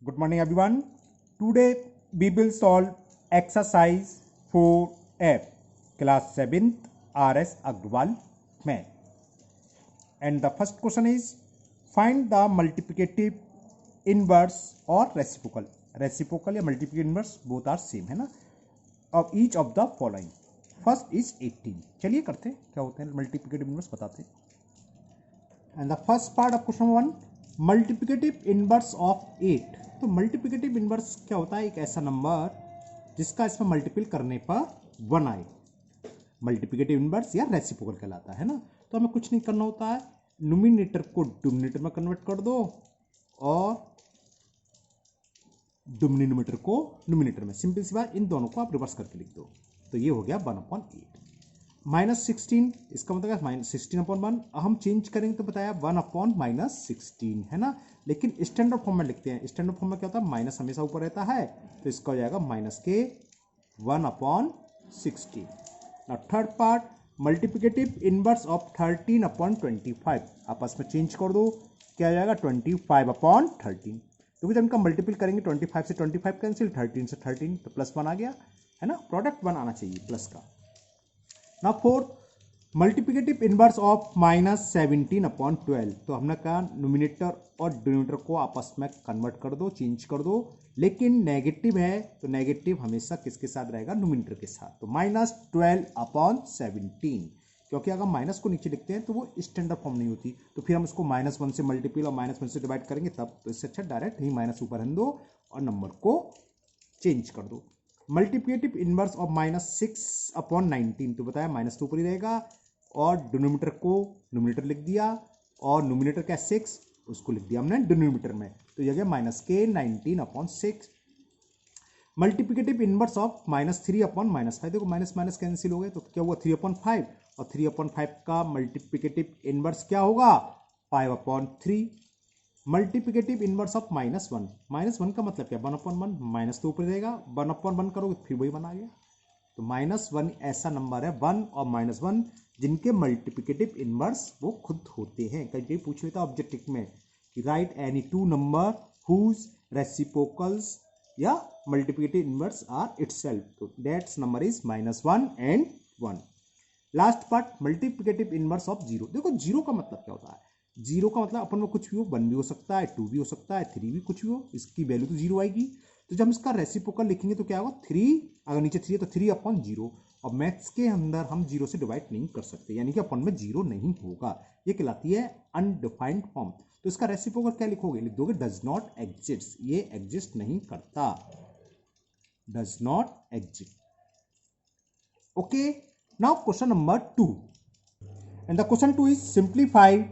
Good morning, everyone. Today we will solve exercise 4F, class 7th, RS Agrawal math. And the first question is find the multiplicative inverse or reciprocal. Reciprocal या multiplicative inverse both are same है ना, of each of the following. First is 18. चलिए करते हैं क्या होते हैं multiplicative inverse बताते हैं. And the first part of question 1, multiplicative inverse of 8. तो मल्टीप्लिकेटिव इनवर्स क्या होता है? एक ऐसा नंबर जिसका इसमें मल्टीपल करने पर 1 आए, मल्टीप्लिकेटिव इनवर्स या रेसिप्रोकल कहलाता है ना. तो हमें कुछ नहीं करना होता है, न्यूमिनेटर को डिनोमिनेटर में कन्वर्ट कर दो और डिनोमिनेटर को न्यूमिनेटर में. सिंपल सी बात, इन दोनों को आप रिवर्स करके लिख दो तो ये हो गया 1/8. -16 इसका मतलब -16/1. हम चेंज करेंगे तो बताया 1/-16 है ना, लेकिन स्टैंडर्ड फॉर्म में लिखते हैं. स्टैंडर्ड फॉर्म में क्या होता है? माइनस हमेशा ऊपर रहता है, तो इसका हो जाएगा -के 1/16. Now third part, multiplicative inverse of 13/25. आपस में चेंज कर दो, क्या हो जाएगा? 25/13. क्योंकि जब इनका मल्टीपल करेंगे 25 से 25 कैंसिल, 13 से 13, तो +1 आ गया है ना. प्रोडक्ट 1 आना चाहिए प्लस का. Now fourth, multiplicative inverse of -17/12. तो हमने कहा न्यूमिनेटर और डिनोमिनेटर को आपस में कन्वर्ट कर दो, चेंज कर दो, लेकिन नेगेटिव है तो नेगेटिव हमेशा किसके साथ रहेगा? न्यूमिनेटर के साथ. तो -12/17, क्योंकि अगर माइनस को नीचे लिखते हैं तो वो स्टैंडर्ड फॉर्म नहीं होती, तो फिर हम उसको -1 से मल्टीपल और -1 से डिवाइड करेंगे तब. तो इससे अच्छा डायरेक्ट ही माइनस ऊपर रहने दो और नंबर को चेंज कर दो. Multiplicative inverse of -6/19. तो बताया माइनस तो ऊपर ही रहेगा और डिनोमिनेटर को न्यूमिनेटर लिख दिया, और न्यूमिनेटर क्या 6 उसको लिख दिया हमने डिनोमिनेटर में, तो यह गया -के 19/6. Multiplicative inverse of -3/-5. देखो माइनस माइनस कैंसिल हो गए, तो क्या हुआ? 3/5, और 3/5 का मल्टीप्लिकेटिव इनवर्स क्या होगा? 5/3. Multiplicative inverse of -1. -1 का मतलब क्या? 1/1. माइनस तो ऊपर रहेगा, 1/1 करोगे फिर वही 1 आ गया. तो -1 ऐसा नंबर है, 1 और -1, जिनके मल्टीप्लिकेटिव इनवर्स वो खुद होते हैं. कहीं कहीं पूछ लेता ऑब्जेक्टिव में कि right any two number whose reciprocals या मल्टीप्लिकेटिव इनवर्स आर इटसेल्फ. तो that's number is -1 and 1. Last part, multiplicative inverse of 0. देखो 0 का मतलब क्या होता है? 0 का मतलब अपन में कुछ भी हो, 1 भी हो सकता है, 2 भी हो सकता है, 3 भी कुछ भी हो, इसकी वैल्यू तो 0 आएगी. तो जब हम इसका रेसिप्रोकल लिखेंगे तो क्या होगा? 3, अगर नीचे 3 है तो 3/0. और मैथ्स के अंदर हम 0 से डिवाइड नहीं कर सकते, यानी कि अपन में 0 नहीं होगा. ये कहलाती है अनडिफाइंड फॉर्म. तो इसका रेसिप्रोकल क्या लिखोगे? लिख दोगे डज नॉट एग्जिस्ट. ये एग्जिस्ट नहीं करता, does not exist. Okay, now question number 2. And the question 2 is simplify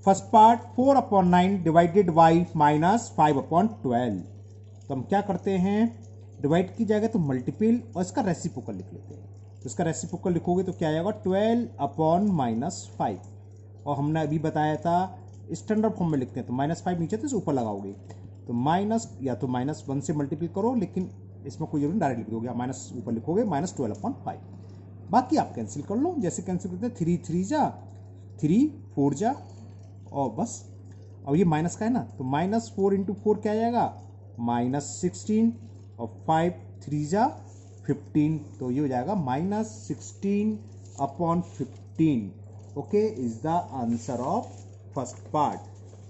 first part 4/9 divided by -5/12. तो हम क्या करते हैं? डिवाइड की जाएगा तो मल्टीपल और इसका रेसिप्रोकल लिख लेते हैं. तो इसका रेसिप्रोकल लिखोगे तो क्या आएगा? 12/-5. और हमने अभी बताया था स्टैंडर्ड फॉर्म में लिखते हैं, तो -5 नीचे तो ऊपर लगाओगे, तो माइनस या तो -1 से मल्टीपल करो, लेकिन इसमें कोई जरूरत डायरेक्ट लिख दोगे, माइनस ऊपर लिखोगे -12/5. बाकी आप कैंसिल कर लो, जैसे कैंसिल करते हैं 3 3 जा 3 4 जा, और बस. अब ये माइनस का है ना, तो -4 × 4 क्या आ जाएगा? -16, और 5 3 जा 15, तो ये हो जाएगा -16/15. Okay, is the answer of first part.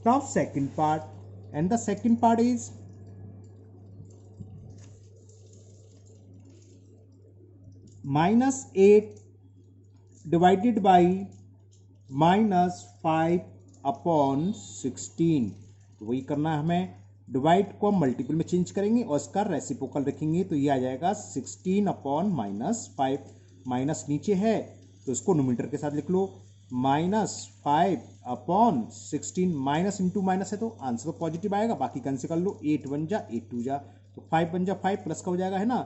Now second part, and the second part is -8 divided by -5/16. तो वही करना है हमें, डिवाइड को हम मल्टीपल में चेंज करेंगे और इसका रेसिप्रोकल रखेंगे, तो ये आ जाएगा 16/-5. माइनस नीचे है तो इसको न्यूमिनेटर के साथ लिख लो, -5/16. माइनस इंटू माइनस है तो आंसर तो पॉजिटिव आएगा, बाकी कैंसिल कर लो, 8 1 जा 8 2 जा, तो 5 1 जा 5 प्लस का हो जाएगा है ना,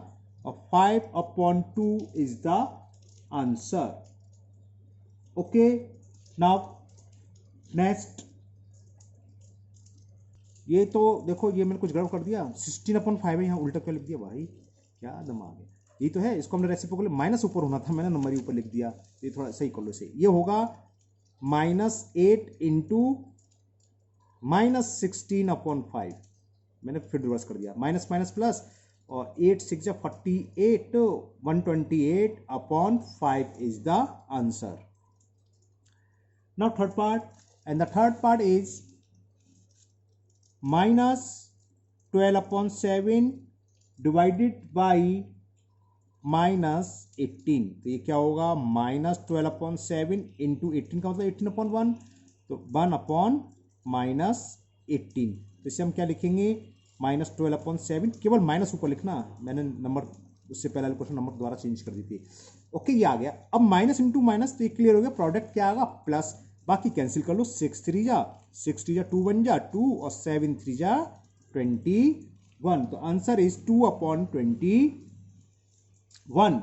और 5/2 is the answer. Okay, now next. ये तो देखो, ये मैंने कुछ गड़बड़ कर दिया, 16/5 है, यहाँ उल्टा क्या लिख दिया भाई, क्या दिमाग है. ये तो है, इसको हमने रेसिप्रोकल माइनस ऊपर होना था, मैंने नंबर ही ऊपर लिख दिया. ये थोड़ा सही कर लो इसे. ये होगा -8 × -16/5. मैंने फिर रिवर्स कर दिया, माइनस माइनस प्लस, और 8 6 जा 48, 128/5 is the answer. Now third part, and the third part is -12/7 divided by -18. तो ये क्या होगा, -12/7 इंटू 18 का मतलब 18/1, तो 1/-18. तो इसे हम क्या लिखेंगे, -12/7. केवल माइनस ऊपर लिखना, मैंने नंबर उससे पहले क्वेश्चन नंबर दोबारा चेंज कर दी थी. ओके, ये आ गया. अब माइनस इंटू माइनस, तो ये क्लियर हो गया, प्रोडक्ट क्या आएगा, प्लस. बाकी कैंसिल कर लो, 6 3 जा 2 1 जा 2, और 7 3 जा 21. तो answer is 2/21.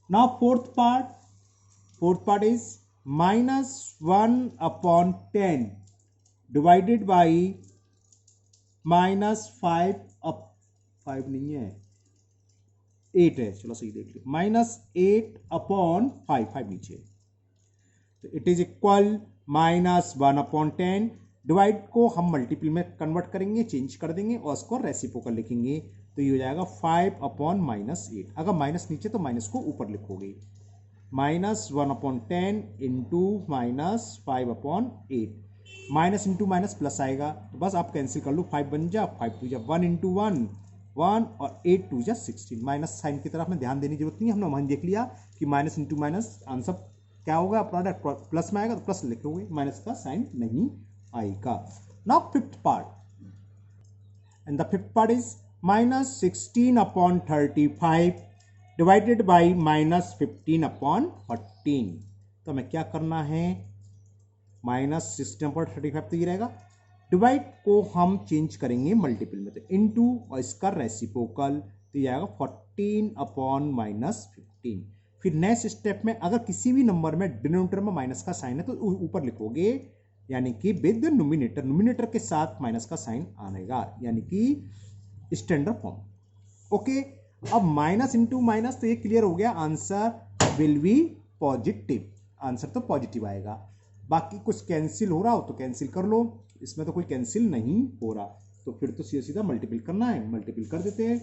Now fourth part is -1/10 divided by -5 नहीं है, 8 है, चलो सही देख लिया, -8/5, 5 नीचे, तो इट इज इक्वल -1/10. डिवाइड को हम मल्टीपल में कन्वर्ट करेंगे, चेंज कर देंगे, और उसको रेसिप्रोकल लिखेंगे, तो ये हो जाएगा 5/-8. अगर माइनस नीचे तो माइनस को ऊपर लिखोगे, -1/10 into -5/8. Minus into minus plus आएगा, तो बस आप कैंसिल कर लो, 5 बन जा 5 2 जा 1 इंटू 1 1, और 8 2 जा 16. माइनस साइन की तरफ में ध्यान देने की जरूरत नहीं है, हमने वहां देख लिया कि माइनस इंटू माइनस आंसर क्या होगा, प्रोडक्ट प्लस में आएगा तो प्लस लिखोगे, माइनस का साइन नहीं आएगा. Now fifth part, and the fifth part is -16/35 divided by -15/14. तो हमें क्या करना है, -16/35 तो ये रहेगा, डिवाइड को हम चेंज करेंगे मल्टीपल में, तो इनटू और इसका रेसिप्रोकल, तो ये आएगा 14/-15. फिर नेक्स्ट स्टेप में अगर किसी भी नंबर में डिनोमिनेटर में माइनस का साइन है तो ऊपर लिखोगे, यानी कि विद न्यूमिनेटर के साथ माइनस का साइन आएगा, यानी कि स्टैंडर्ड फॉर्म. ओके, अब माइनस इंटू माइनस, तो ये क्लियर हो गया, answer will be positive, answer तो पॉजिटिव आएगा. बाकी कुछ कैंसिल हो रहा हो तो कैंसिल कर लो, इसमें तो कोई कैंसिल नहीं हो रहा, तो फिर तो सीधा सीधा मल्टीपल करना है, मल्टीपल कर देते हैं.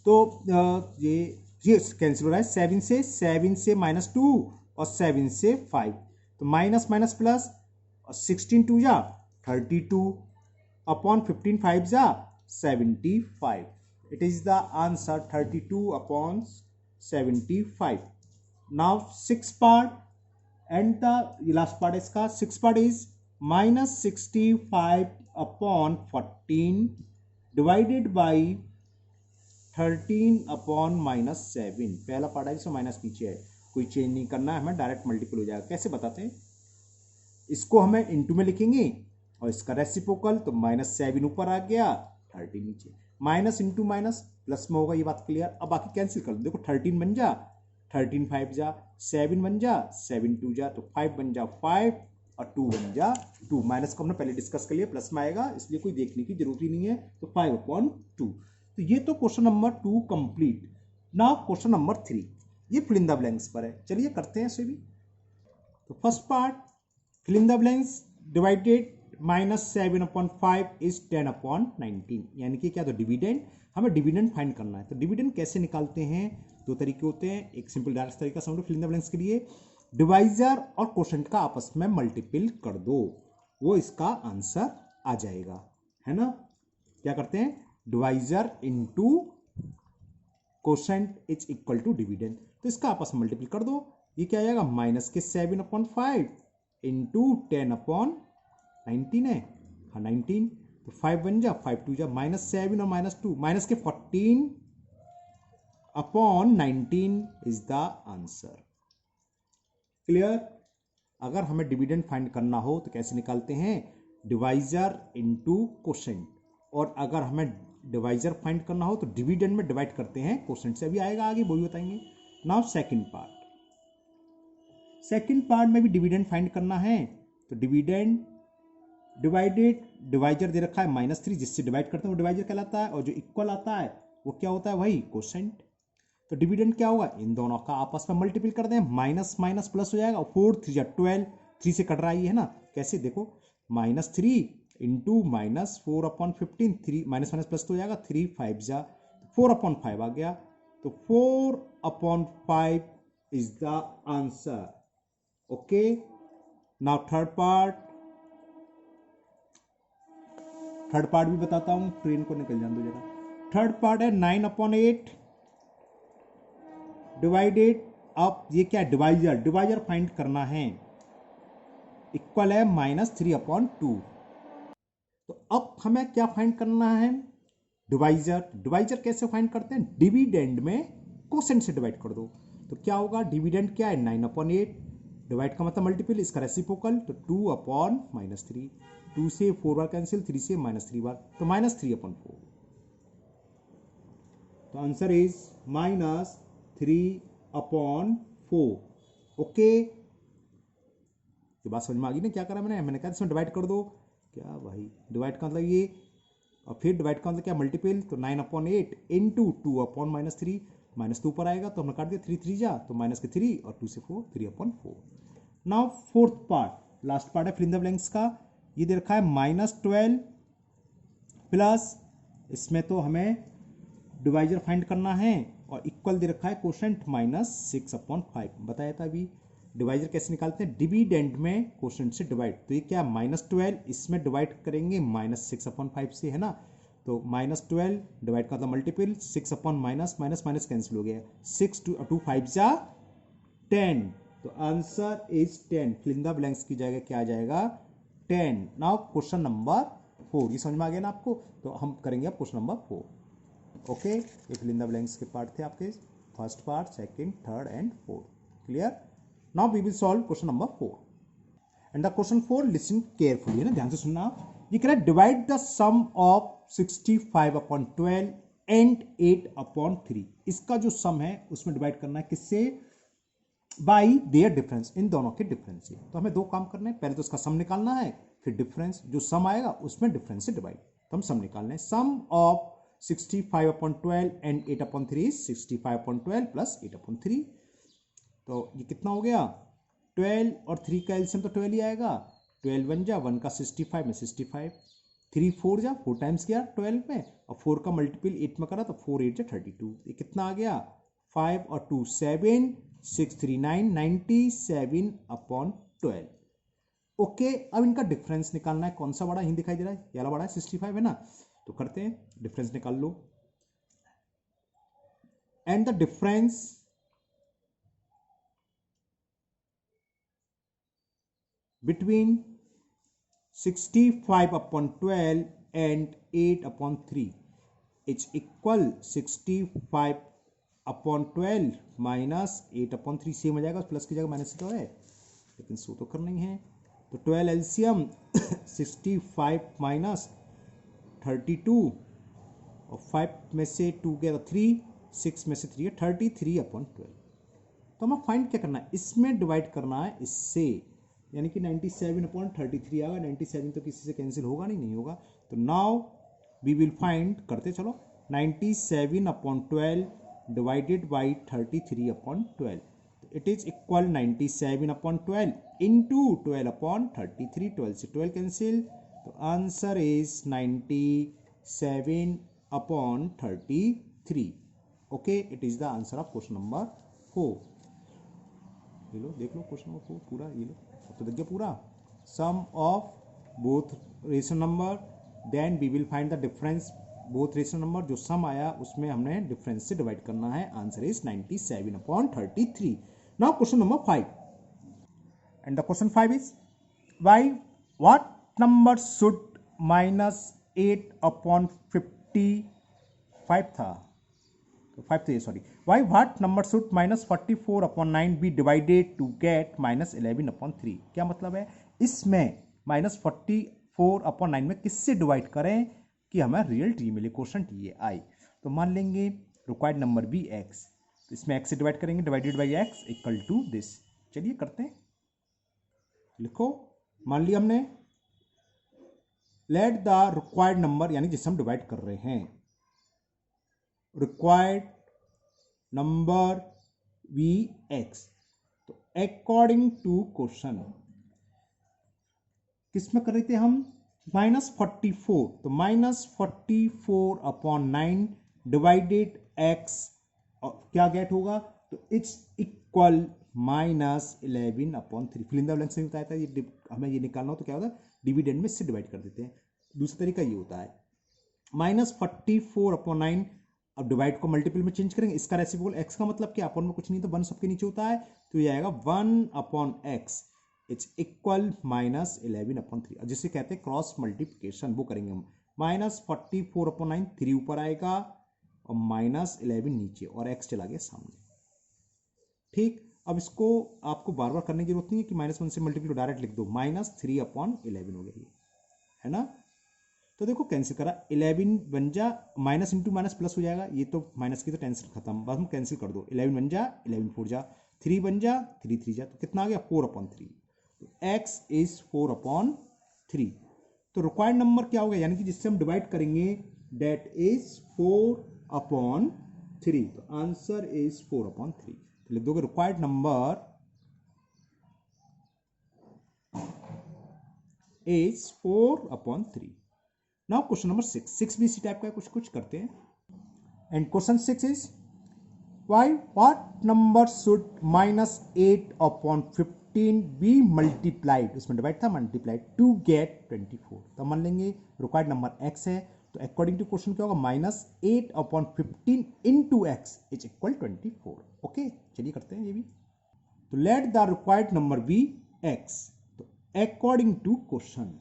तो ये कैंसिल हो रहा है, 7 से -2 और 7 से 5, तो माइनस माइनस प्लस, और 16 2 जा 32 अपॉन 15 5 जा 75. It is the answer 32/75. Now six part, and the last part इसका, six part is -65/14 divided by 13/-7. पहला पार्ट है जिसमें माइनस नीचे है, कोई चेंज नहीं करना है हमें, डायरेक्ट मल्टीपल हो जाएगा. कैसे बताते हैं, इसको हमें इनटू में लिखेंगे, और इसका रेसिप्रोकल, तो -7 ऊपर आ गया, 13 नीचे, माइनस इंटू माइनस प्लस में होगा, ये बात क्लियर. अब बाकी कैंसिल कर दो, देखो 13 बन जा 13 5 जा 7 बन जा 7 2 जा, तो 5 बन जा 5, और 2 बन जा 2. माइनस को हमने पहले डिस्कस कर लिया, प्लस में आएगा, इसलिए कोई देखने की जरूरत ही नहीं है, तो 5/2. तो ये तो question number 2 complete. Now question number 3, ये फिल इन द ब्लैंक्स पर है, चलिए करते हैं इसे भी. तो first part, fill in the blanks, divided -7/5 is 10/19, यानी कि क्या, तो डिविडेंड, हमें डिविडेंड फाइंड करना है. तो डिविडेंड कैसे निकालते हैं, दो तरीके होते हैं, एक सिंपल डायरेक्ट तरीका समझो फिल इन द ब्लैंक्स के लिए, डिवाइजर और क्वोशेंट का आपस में मल्टीपल कर दो, वो इसका आंसर आ जाएगा, है ना. क्या करते हैं, divisor into quotient is equal to dividend, तो इसका आपस में मल्टीपल कर दो, ये क्या आएगा, -7/5 इंटू 10/19 है, हाँ 19, तो 5 बन जा 5 2 जा -7 और -2, माइनस के 14/19 इज द आंसर. क्लियर. अगर हमें डिविडेंड फाइंड करना हो तो कैसे निकालते हैं, डिवाइजर इंटू क्वोशेंट, और अगर हमें डिवाइजर फाइंड करना हो तो डिविडेंड में डिवाइड करते हैं क्वोशेंट से, अभी आएगा आगे वो भी बताएंगे. नाउ सेकंड पार्ट में भी डिविडेंड फाइंड करना है, तो डिविडेंड डिवाइडेड, डिवाइजर दे रखा है -3, जिससे डिवाइड करते हैं वो डिवाइजर कहलाता है, और जो इक्वल आता है वो क्या होता है, वही क्वोशेंट. तो डिविडेंड क्या होगा, इन दोनों का आपस में मल्टीपल कर दें, माइनस माइनस प्लस हो जाएगा, 4 3 12, 3 से कट रहा है ना, कैसे देखो, -3 into minus 4/15, 3 minus minus plus तो हो जाएगा, 3 5 जा 4/5 आ गया, तो 4/5 is the answer. Okay, now third part भी बताता हूं, ट्रेन को निकल जाने दो जरा। थर्ड पार्ट है 9/8 डिवाइडेड, अब ये क्या है, डिवाइजर फाइंड करना है, इक्वल है -3/2। तो अब हमें क्या फाइंड करना है, डिवाइजर कैसे फाइंड करते हैं, डिविडेंड में कोसेंट से डिवाइड कर दो। तो क्या होगा, डिविडेंड क्या है 9/8, डिवाइड का मतलब मल्टीपल, इसका रेसिप्रोकल, तो 2/-3, 2 से 4 बार कैंसिल, 3 से -3 बार, तो -3/4। तो आंसर इज -3/4। ओके, ये बात समझ में आ गई ना, क्या करा मैंने कहा इसमें डिवाइड कर दो, क्या भाई डिवाइड का मतलब ये, और फिर डिवाइड का मतलब क्या, मल्टीपल, तो 9/8 इंटू 2/-3, -2 पर आएगा तो हमने काट दिया, 3 3 जा तो -3 और 2 से 4, 3/4। Now fourth part, last part है फिल इन द ब्लैंक्स का। ये दे रखा है -12 प्लस, इसमें तो हमें डिवाइजर फाइंड करना है, और इक्वल दे रखा है कोशेंट -6/5। बताया था अभी डिवाइजर कैसे निकालते हैं, डिविडेंड में कोशेंट से डिवाइड, तो ये क्या -12, इसमें डिवाइड करेंगे -6/5 से, है ना, तो -12 डिवाइड का मतलब मल्टीपल, 6/- कैंसिल हो गया, 6 2 5 जा 10, तो answer is 10। Fill in the blanks की जगह क्या आ जाएगा, 10। नाउ क्वेश्चन नंबर 4, ये समझ में आ गया ना आपको, तो हम करेंगे अब क्वेश्चन नंबर 4। ओके, ये फिल इन द ब्लैंक्स के पार्ट थे आपके, first part, second, third and fourth, clear. Now we will solve question number 4, and the question 4, listen carefully, ना ध्यान से सुनना आप। ये कह रहा है divide the sum of 65/12 and 8/3। इसका जो सम है उसमें डिवाइड करना है किससे, बाई देयर डिफरेंस, इन दोनों के डिफरेंस से। तो हमें दो काम करने हैं, पहले तो इसका सम निकालना है, फिर डिफरेंस, जो सम आएगा उसमें डिफरेंस से डिवाइड, तो हम सम निकालना है। सम ऑफ 65/12 एंड 8/3 इज 65/12 प्लस 8/3। तो ये कितना हो गया, 12 और 3 का एलसीएम तो 12 ही आएगा, 12 1 जा 1 का 65 में 65, 3 4 जा 4 टाइम्स गया 12 में, और 4 का मल्टीपल 8 में करा तो 4 8 जा 32। ये कितना आ गया, 5 और 2 7, 6 3 9, 97/12। ओके, अब इनका डिफरेंस निकालना है, कौन सा बड़ा हिंद दिखाई दे रहा है, ये वाला बड़ा है 65 है ना, तो करते हैं, डिफरेंस निकाल लो, and the difference between 65/12 and 8/3 is equal 65/12 minus 8/3, same हो जाएगा, प्लस की जगह माइनस तो है, लेकिन सो तो करना ही है, तो 12 एलसीएम 65 माइनस 32, और 5 में से 2 गया तो 3, 6 में से 3 है 33/12। तो हमें फाइंड क्या करना है, इसमें डिवाइड करना है इससे, यानी कि 97/33 आएगा, 97 तो किसी से कैंसिल होगा नहीं होगा, तो नाउ वी विल फाइंड, करते चलो, 97/12 divided by 33/12, it is equal 97/12 into 12/33, 12 से 12 कैंसिल, तो answer is 97/33। Okay, it is the answer of question number 4। ये लो देख लो क्वेश्चन नंबर 4 पूरा, ये लो अब तो देख गया पूरा, sum of both rational number, then we will find the difference both rational number, जो सम आया उसमें हमने डिफरेंस से डिवाइड करना है, answer is 97/33। Now question number 5, and the question 5 is by what number should -8/55 था, 5 थे sorry, by what number should -44/9 be divided to get -11/3। क्या मतलब है, इसमें -44/9 में किससे डिवाइड करें कि हमें रियल टी मिले, क्वेश्चन टी ये आई, तो मान लेंगे रिक्वायर्ड नंबर बी एक्स, तो इसमें एक्स से डिवाइड करेंगे, divided by x equal to this. चलिए करते हैं, लिखो, मान लिया हमने, लेट द रिक्वायर्ड नंबर, यानी जिससे हम डिवाइड कर रहे हैं, रिक्वायर्ड नंबर वी एक्स, तो अकॉर्डिंग टू क्वेश्चन, किस में कर रहे थे हम, -44, तो -44/9 डिवाइडेड x क्या गेट होगा, तो it's equal -11/3। Fill in the blanks में बताया था, ये हमें ये निकालना हो तो क्या होता है, डिविडेंड में इससे डिवाइड कर देते हैं। दूसरा तरीका ये होता है -44/9, अब डिवाइड को मल्टीपल में चेंज करेंगे, इसका रेसिप्रोकल x का मतलब क्या, अपन में कुछ नहीं तो 1 सबके नीचे होता है, तो ये आएगा 1/x इट्स इक्वल -11/3, जिसे कहते हैं क्रॉस मल्टीप्लिकेशन, वो करेंगे हम। -44/9 3 ऊपर आएगा और -11 नीचे, और x चला गया सामने। ठीक, अब इसको आपको बार बार करने की जरूरत नहीं है कि -1 से मल्टीप्लाई डायरेक्ट लिख दो, -3/11 हो गया ये, है ना। तो देखो कैंसिल करा, 11 बन जा, माइनस इंटू माइनस प्लस हो जाएगा, ये तो माइनस की तो टेंशन खत्म, बस हम कैंसिल कर दो, 11 बन जा, 11 4 जा, 3 बन जा, 3 3 जा, तो कितना आ गया 4/3। तो x इज 4/3। तो रिक्वायर्ड नंबर क्या होगा, यानी कि जिससे हम डिवाइड करेंगे, डेट इज 4/3, तो आंसर इज 4/3। तो लिख दोगे required number is 4/3। Now question number 6 भी इसी टाइप का कुछ कुछ करते हैं। And question 6 is by what number should -8/15 be multiplied, इसमें डिवाइड था मल्टीप्लाइड, टू गेट 24। तो मान लेंगे रिक्वायर्ड नंबर x है, तो अकॉर्डिंग टू क्वेश्चन क्या होगा, -8/15 into x is equal 24। Okay, चलिए करते हैं ये भी। तो let the required number be x, तो अकॉर्डिंग टू क्वेश्चन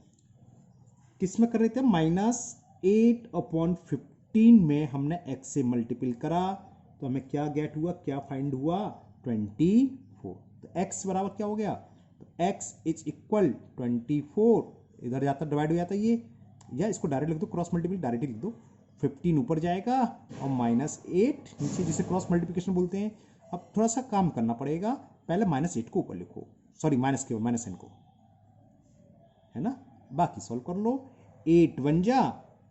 किस में कर रहे थे, -8/15 में हमने x से मल्टीपल करा, तो हमें क्या गेट हुआ, क्या फाइंड हुआ, 24। तो x बराबर क्या हो गया, तो x इज इक्वल 24, इधर जाता डिवाइड हो जाता ये, या इसको डायरेक्ट लिख दो, क्रॉस मल्टीपल डायरेक्ट लिख दो, 15 ऊपर जाएगा और -8 नीचे, जिसे क्रॉस मल्टीप्लिकेशन बोलते हैं। अब थोड़ा सा काम करना पड़ेगा, पहले -8 को ऊपर लिखो, सॉरी माइनस के -n को, है ना, बाकी सॉल्व कर लो। 8 1 जा,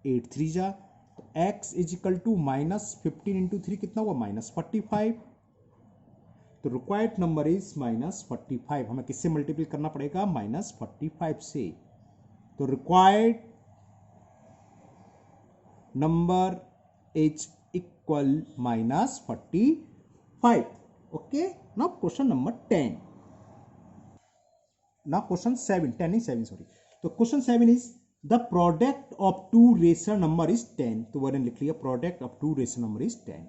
8 3 जा, तो x is equal to -15 into 3 कितना हुआ, -45। तो रिक्वायर्ड नंबर इज -45, हमें किससे मल्टीपल करना पड़ेगा, -45 से। तो required number is equal -45। Okay, now question number 10। Now question 7, 10 नहीं 7 सॉरी। तो question 7 is the product of two rational number is 10, तो वर्णन लिख लिया, product of two rational number is 10।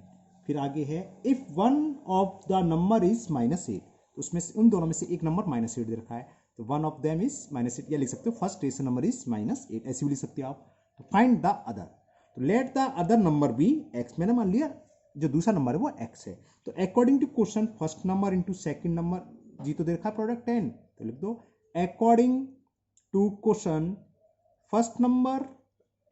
फिर आगे है if one of the number is -8, तो उसमें से उन दोनों में से एक नंबर -8 दे रखा है, तो वन ऑफ देम इज -8, या लिख सकते हो फर्स्ट रेशनल नंबर इज -8, ऐसे भी लिख सकते हो आप। तो फाइंड द अदर, तो let the other number be x, मैंने मान लिया जो दूसरा नंबर है वो x है। तो according to question first number into second number, जी तो दे रखा है प्रोडक्ट 10, तो लिख दो according to question first number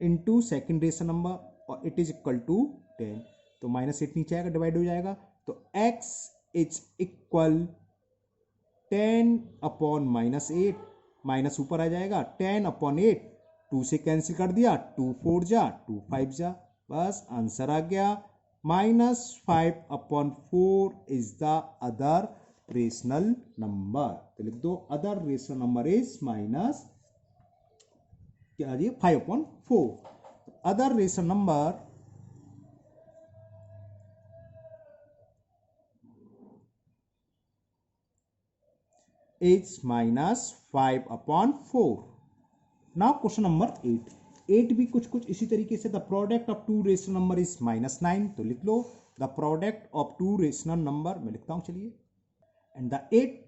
into second rational number, और इट इज इक्वल टू 10, तो -8 नीचे आएगा, डिवाइड हो जाएगा, तो x इज इक्वल 10/-8, माइनस ऊपर आ जाएगा 10/8, 2 से कैंसिल कर दिया, 2 4 जा, 2 5 जा, बस आंसर आ गया, -5/4 is the other rational number. तो लिख दो other rational number is minus क्या आ 5/4। Other rational number is -5/4। Now question number 8 भी कुछ कुछ इसी तरीके से, the product of two rational number is -9, तो लिख लो the product of two rational number, मैं लिखता हूं चलिए, एंड द 8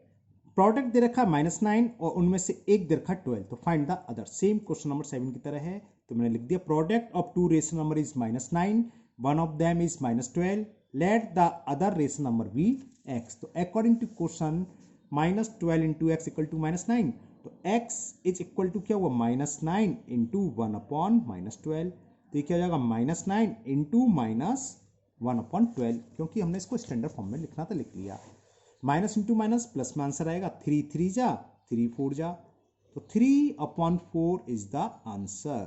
प्रोडक्ट दे रखा है -9 और उनमें से एक दे रखा है 12, तो find the other, same question number 7 की तरह है, तो मैंने लिख दिया product of two rational number is -9, one of them is -12, let the other rational number be x। तो according to question -12 into x equal to -9, तो x इज इक्वल टू क्या हुआ, -9 इंटू 1/-12, तो ये क्या हो जाएगा, -9 इंटू -1/12, क्योंकि हमने इसको स्टैंडर्ड फॉर्म में लिखना था, लिख लिया, माइनस इंटू माइनस प्लस में आंसर आएगा, 3 3 जा, 3 4 जा, तो 3/4 इज द आंसर।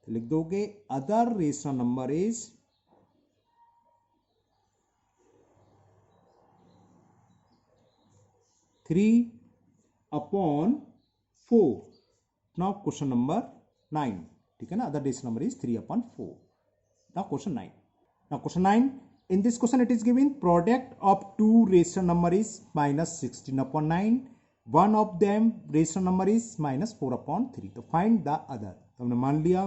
तो लिख दोगे other rational number is 3/4। Now question number 9, ठीक है ना. Other rational number is 3/4. Now question 9. Now question 9. In this question it is given product of two rational number is minus 16/9. One of them rational number is minus 4/3. तो find the other. तो हमने मान लिया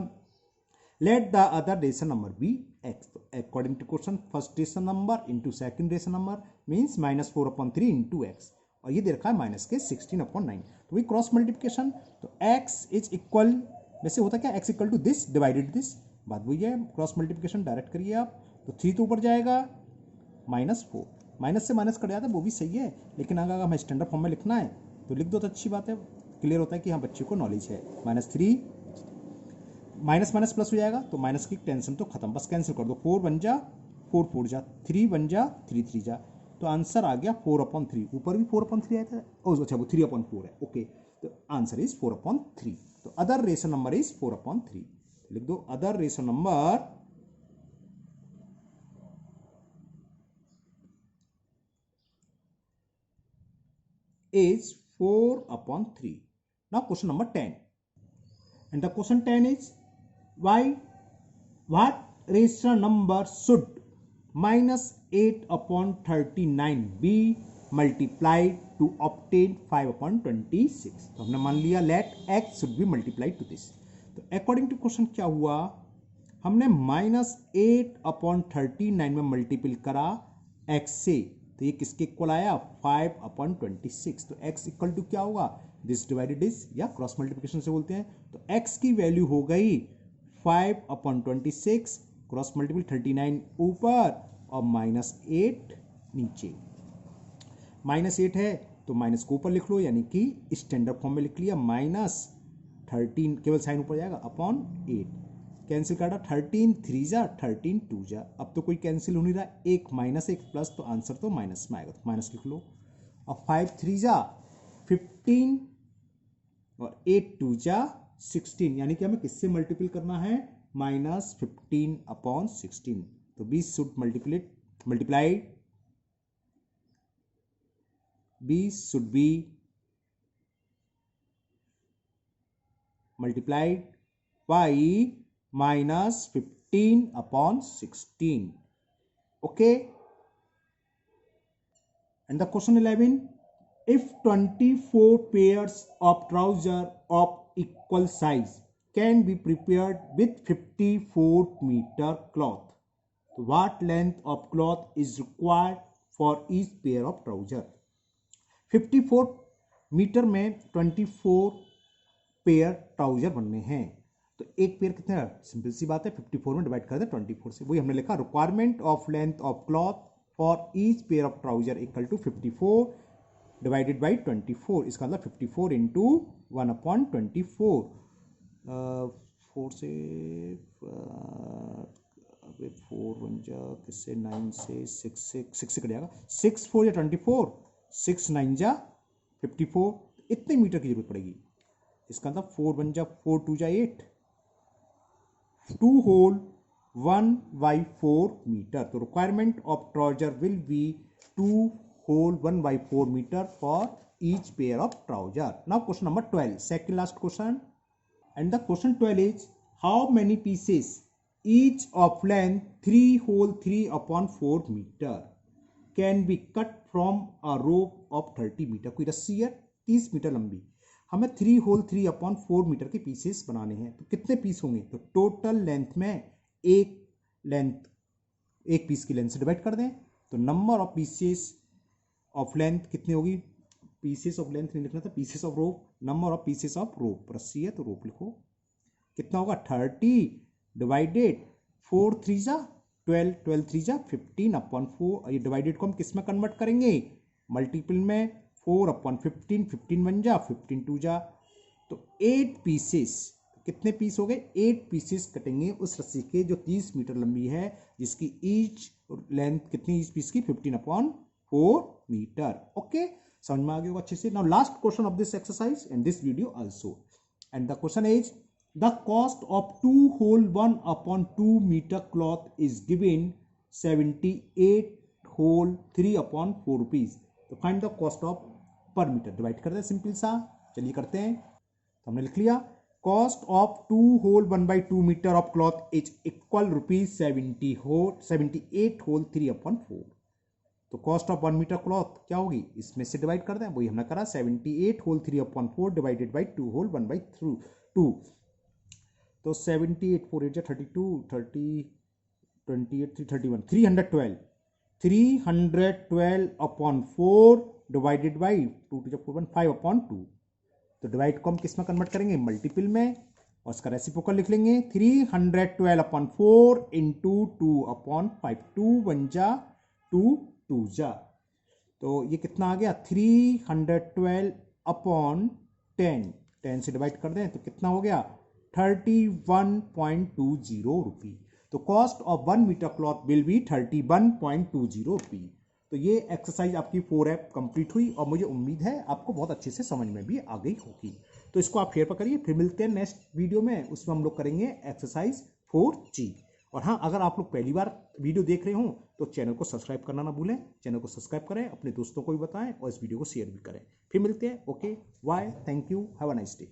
let the other rational number be x. तो according to question first rational number into second rational number means minus 4/3 into x. और ये दे रखा है माइनस के 16/9. तो वही क्रॉस मल्टीप्लिकेशन. तो x इज इक्वल, वैसे होता क्या, x equal to this divided this, बात वही है. क्रॉस मल्टीप्लिकेशन डायरेक्ट करिए आप, तो 3 तो ऊपर जाएगा, -4, माइनस से माइनस कट जाता है, वो भी सही है. लेकिन अगर हमें स्टैंडर्ड फॉर्म में लिखना है तो लिख दो तो अच्छी बात है, क्लियर होता है कि हाँ बच्चे को नॉलेज है. -3 माइनस माइनस प्लस हो जाएगा, तो माइनस की टेंशन तो खत्म, बस कैंसिल कर दो. 4 1 जा 4 4 जा 3 1 जा 3 3 जा, तो आंसर आ गया 4/3. ऊपर भी 4/3 आया था, ओ अच्छा वो 3/4 है. ओके, तो आंसर इज 4/3. तो अदर रेशनल नंबर इज 4/3. लिख दो other rational number is 4/3. Now question number 10. And the question 10 is what rational number should -8/39 be multiplied to obtain 5/26. तो हमने मान लिया let x should be multiplied to this. तो according to question क्या हुआ, हमने -8/39 में मल्टीपल करा x से, तो ये किसके इक्वल आया, 5/26. तो x इक्वल टू क्या होगा, दिस डिवाइडेड दिस, या क्रॉस मल्टीप्लिकेशन से बोलते हैं. तो x की वैल्यू हो गई 5/26, क्रॉस मल्टीपल 39 ऊपर और -8 नीचे. -8 है तो माइनस को ऊपर लिख लो, यानी कि स्टैंडर्ड फॉर्म में लिख लिया. -13 केवल साइन ऊपर जाएगा अपॉन 8, कैंसिल काटा. 13 3 जा 13 2 जा. अब तो कोई कैंसिल हो नहीं रहा, एक माइनस एक प्लस, तो आंसर तो माइनस में आएगा, तो माइनस लिख लो. अब 5 3 जा 15 और 8 2 जा 16, यानी कि हमें किससे मल्टीपल करना है, -15/16. तो be should multiplied, be should be multiplied by -15/16. Okay. And the question 11, if 24 pairs of trousers of equal size can be prepared with 54 meter cloth, what length of cloth is required for each pair of trousers? 54 metre में 24 pair trouser बनने हैं, तो एक pair कितना है, simple सी बात है, 54 में डिवाइड कर दे 24 से. वही हमने लिखा, requirement of length of cloth for each pair of trouser equal to 54 divided by 24. इसका मतलब 54 इंटू 1/24. 4 से 4 बन जा किससे, 9 से 6 से कट जाएगा. 6 4 या 24, 6 9 जा 54, इतने मीटर की जरूरत पड़ेगी. इसका मतलब 4 बन जा 4 2 जा 8, 2 होल 1/4 मीटर. तो requirement of trouser will be 2 whole 1/4 metre for each pair of trouser. Now question number 12, second last question. And the question 12 is how many pieces each of length 3 whole 3/4 metre can be cut from a rope of 30 metre. कोई रस्सी है 30 metre लंबी, हमें 3 whole 3/4 metre के pieces बनाने हैं, तो कितने पीस होंगे, तो टोटल लेंथ में एक पीस की लेंथ से डिवाइड कर दें, तो number of pieces of length कितनी होगी, पीसेस ऑफ लेंथ नहीं लिखना था, pieces of rope, number of pieces of rope, रस्सी है तो रोप लिखो, कितना होगा 30 डिवाइडेड 4 3 जा 12, 12 3 जा 15/4. ये डिवाइडेड को हम किस में कन्वर्ट करेंगे, मल्टीपल में, 4/15, 15 1 जा 15 2 जा, तो 8 पीसेस, कितने पीस हो गए, 8 पीसेस कटेंगे उस रस्सी के जो 30 मीटर लंबी है, जिसकी ईच लेंथ कितनी, ईच पीस की 15/4 मीटर. ओके, समझ में आ गया होगा अच्छे से. Now last question of this exercise and this video also, and the question is the cost of 2 whole 1/2 metre cloth is given 78 whole 3/4 rupees. तो find the cost of per metre. Divide कर दे simple सा, चलिए करते हैं. तो हमने लिख लिया cost of 2 whole 1/2 metre of cloth is equal ₹78 whole 3/4। तो कॉस्ट ऑफ 1 मीटर क्लॉथ क्या होगी, इसमें से डिवाइड कर दें, वही हमने करा 78 होल 3/4 डिवाइडेड बाई 2 होल 1/2। तो 78 4 8 32 30 28 3 31 312/4 डिवाइडेड बाई 2 to 4 1 5/2। तो डिवाइड को हम किस में कन्वर्ट करेंगे, मल्टीपल में, और इसका रेसिप्रोकल लिख लेंगे 312/4 इंटू 2/5। 2 1 जा 2 2 जा, तो ये कितना आ गया 312/10। 10 से डिवाइड कर दें तो कितना हो गया 31.20 रुपी। तो cost of 1 metre cloth will be 31.20 rupee. तो ये एक्सरसाइज आपकी 4 कंप्लीट हुई और मुझे उम्मीद है आपको बहुत अच्छे से समझ में भी आ गई होगी। तो इसको आप फेयर पर करिए, फिर मिलते हैं नेक्स्ट वीडियो में, उसमें हम लोग करेंगे एक्सरसाइज 4G। और हाँ, अगर आप लोग पहली बार वीडियो देख रहे हो तो चैनल को सब्सक्राइब करना ना भूलें। चैनल को सब्सक्राइब करें, अपने दोस्तों को भी बताएं और इस वीडियो को शेयर भी करें। फिर मिलते हैं। Okay, bye, thank you, have a nice day.